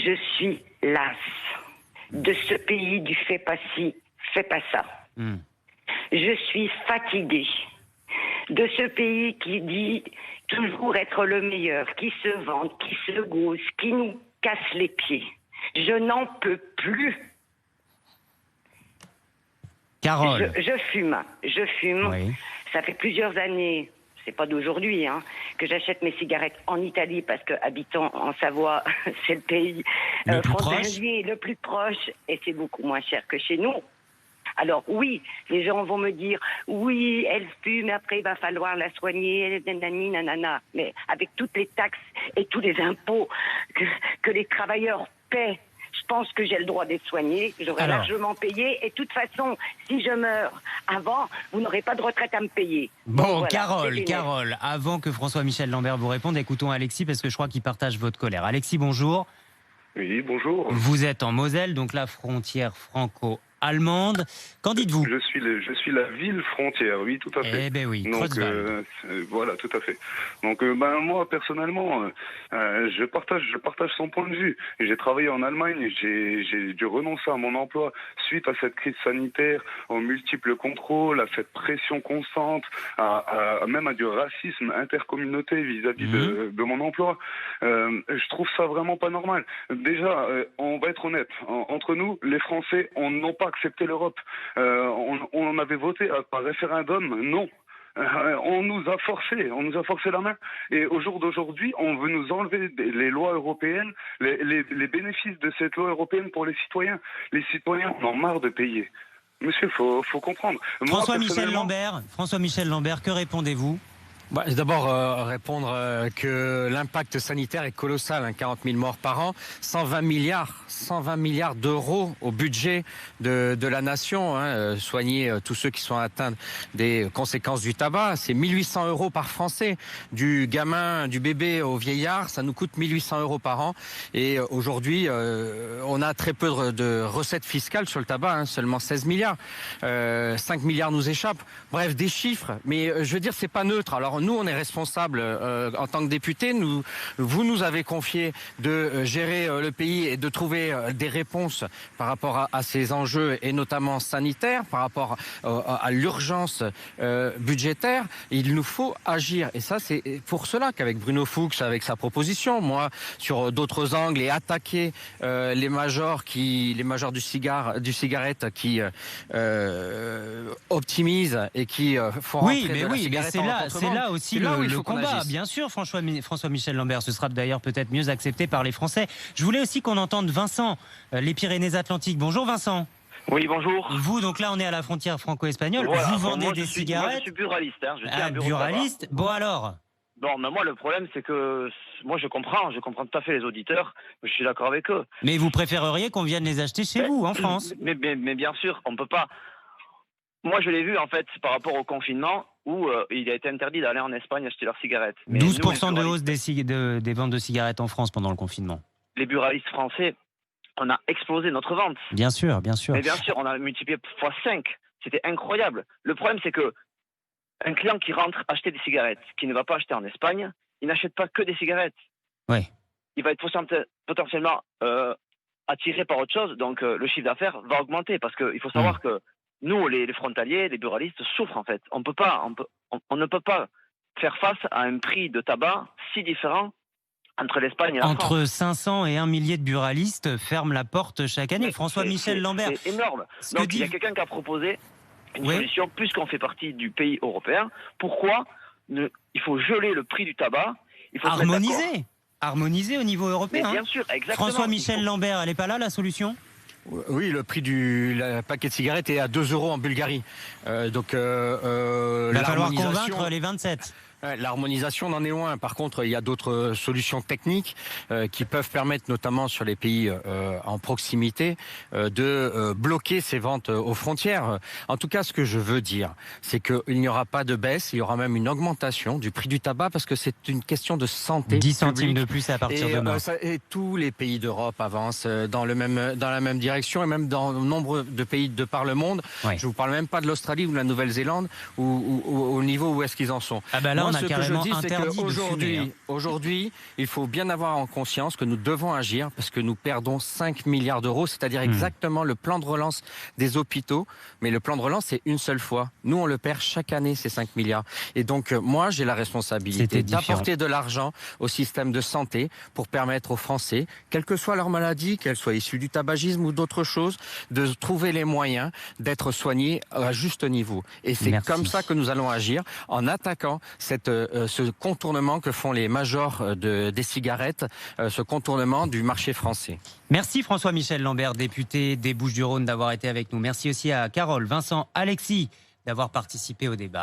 Je suis lasse de ce pays du fais pas ci, fais pas ça. Je suis fatiguée de ce pays qui dit toujours être le meilleur, qui se vante, qui se gausse, qui nous casse les pieds. Je n'en peux plus. Carole. Je fume. Oui. Ça fait plusieurs années, c'est pas d'aujourd'hui, que j'achète mes cigarettes en Italie parce que habitant en Savoie, c'est le pays frontalier le plus proche et c'est beaucoup moins cher que chez nous. Alors oui, les gens vont me dire, oui, elle fume, mais après il va falloir la soigner, nanani, nanana. Mais avec toutes les taxes et tous les impôts que les travailleurs paient, je pense que j'ai le droit d'être soignée, j'aurais largement payé. Et de toute façon, si je meurs avant, vous n'aurez pas de retraite à me payer. Bon, voilà, Carole, avant que François-Michel Lambert vous réponde, écoutons Alexis parce que je crois qu'il partage votre colère. Alexis, bonjour. Oui, bonjour. Vous êtes en Moselle, donc la frontière franco-allemande. Qu'en dites-vous ? Je suis la ville frontière, oui, tout à fait. Eh ben oui, donc voilà, tout à fait. Donc moi personnellement, je partage son point de vue. J'ai travaillé en Allemagne, j'ai dû renoncer à mon emploi suite à cette crise sanitaire, aux multiples contrôles, à cette pression constante, même à du racisme intercommunauté vis-à-vis de mon emploi. Je trouve ça vraiment pas normal. Déjà, on va être honnête, entre nous, les Français, on n'a pas accepté l'Europe. On avait voté par référendum, non. On nous a forcé la main. Et au jour d'aujourd'hui, on veut nous enlever les lois européennes, les bénéfices de cette loi européenne pour les citoyens. Les citoyens en ont marre de payer. Monsieur, faut comprendre. François-Michel Lambert, que répondez-vous ? D'abord, répondre que l'impact sanitaire est colossal, 40 000 morts par an, 120 milliards d'euros au budget de la nation, soigner tous ceux qui sont atteints des conséquences du tabac, c'est 1800 euros par Français, du gamin, du bébé au vieillard, ça nous coûte 1800 euros par an, et aujourd'hui, on a très peu de recettes fiscales sur le tabac, seulement 16 milliards, 5 milliards nous échappent, bref, des chiffres, mais je veux dire, c'est pas neutre. Alors, nous, on est responsables en tant que députés. Vous nous avez confié de gérer le pays et de trouver des réponses par rapport à ces enjeux, et notamment sanitaires, par rapport à l'urgence budgétaire. Il nous faut agir. Et ça, c'est pour cela qu'avec Bruno Fuchs, avec sa proposition, moi, sur d'autres angles, et attaquer les majors du cigarette qui optimisent et qui font rentrer la cigarette en contrôle. C'est là aussi le combat, bien sûr, François-Michel Lambert. Ce sera d'ailleurs peut-être mieux accepté par les Français. Je voulais aussi qu'on entende Vincent, les Pyrénées-Atlantiques. Bonjour Vincent. Oui, bonjour. Vous, donc là, on est à la frontière franco-espagnole. Voilà. Vous vendez des cigarettes. Moi, je suis buraliste. Je tiens un bureau buraliste. Bon alors. Bon, mais moi, le problème, c'est que moi, je comprends tout à fait les auditeurs. Je suis d'accord avec eux. Mais vous préféreriez qu'on vienne les acheter chez vous, en France ? Mais bien sûr, on peut pas. Moi, je l'ai vu, en fait, par rapport au confinement, où il a été interdit d'aller en Espagne acheter leurs cigarettes. Mais 12% de hausse des ventes de cigarettes en France pendant le confinement. Les buralistes français, on a explosé notre vente. Bien sûr. Mais bien sûr, on a multiplié fois 5. C'était incroyable. Le problème, c'est que un client qui rentre acheter des cigarettes, qui ne va pas acheter en Espagne, il n'achète pas que des cigarettes. Oui. Il va être potentiellement attiré par autre chose, donc le chiffre d'affaires va augmenter, parce qu'il faut savoir que nous, les frontaliers, les buralistes, souffrent en fait. On ne peut pas faire face à un prix de tabac si différent entre l'Espagne et la France. Entre 500 et 1 millier de buralistes ferment la porte chaque année. François-Michel Lambert. C'est énorme. Donc il y a quelqu'un qui a proposé une solution, puisqu'on fait partie du pays européen. Pourquoi il faut geler le prix du tabac, il faut harmoniser au niveau européen. Mais bien sûr, exactement. François-Michel Lambert, elle n'est pas là la solution ? Oui, le prix du paquet de cigarettes est à 2 € en Bulgarie. Il va falloir convaincre les 27. L'harmonisation n'en est loin. Par contre, il y a d'autres solutions techniques qui peuvent permettre, notamment sur les pays en proximité, de bloquer ces ventes aux frontières. En tout cas, ce que je veux dire, c'est qu'il n'y aura pas de baisse, il y aura même une augmentation du prix du tabac, parce que c'est une question de santé 10 centimes publique. de plus à partir de mars. Et tous les pays d'Europe avancent dans la même direction, et même dans nombre de pays de par le monde. Ouais. Je vous parle même pas de l'Australie ou de la Nouvelle-Zélande, ou au niveau où est-ce qu'ils en sont. Ah bah là, on a carrément interdit de fumer. Aujourd'hui, il faut bien avoir en conscience que nous devons agir parce que nous perdons 5 milliards d'euros, c'est-à-dire exactement le plan de relance des hôpitaux. Mais le plan de relance, c'est une seule fois. Nous, on le perd chaque année, ces 5 milliards. Et donc, moi, j'ai la responsabilité d'apporter de l'argent au système de santé pour permettre aux Français, quelle que soit leur maladie, qu'elle soit issue du tabagisme ou d'autres choses, de trouver les moyens d'être soignés à juste niveau. Et c'est comme ça que nous allons agir, en attaquant ce contournement que font les majors des cigarettes, ce contournement du marché français. Merci François-Michel Lambert, député des Bouches-du-Rhône, d'avoir été avec nous. Merci aussi à Carole, Vincent, Alexis d'avoir participé au débat.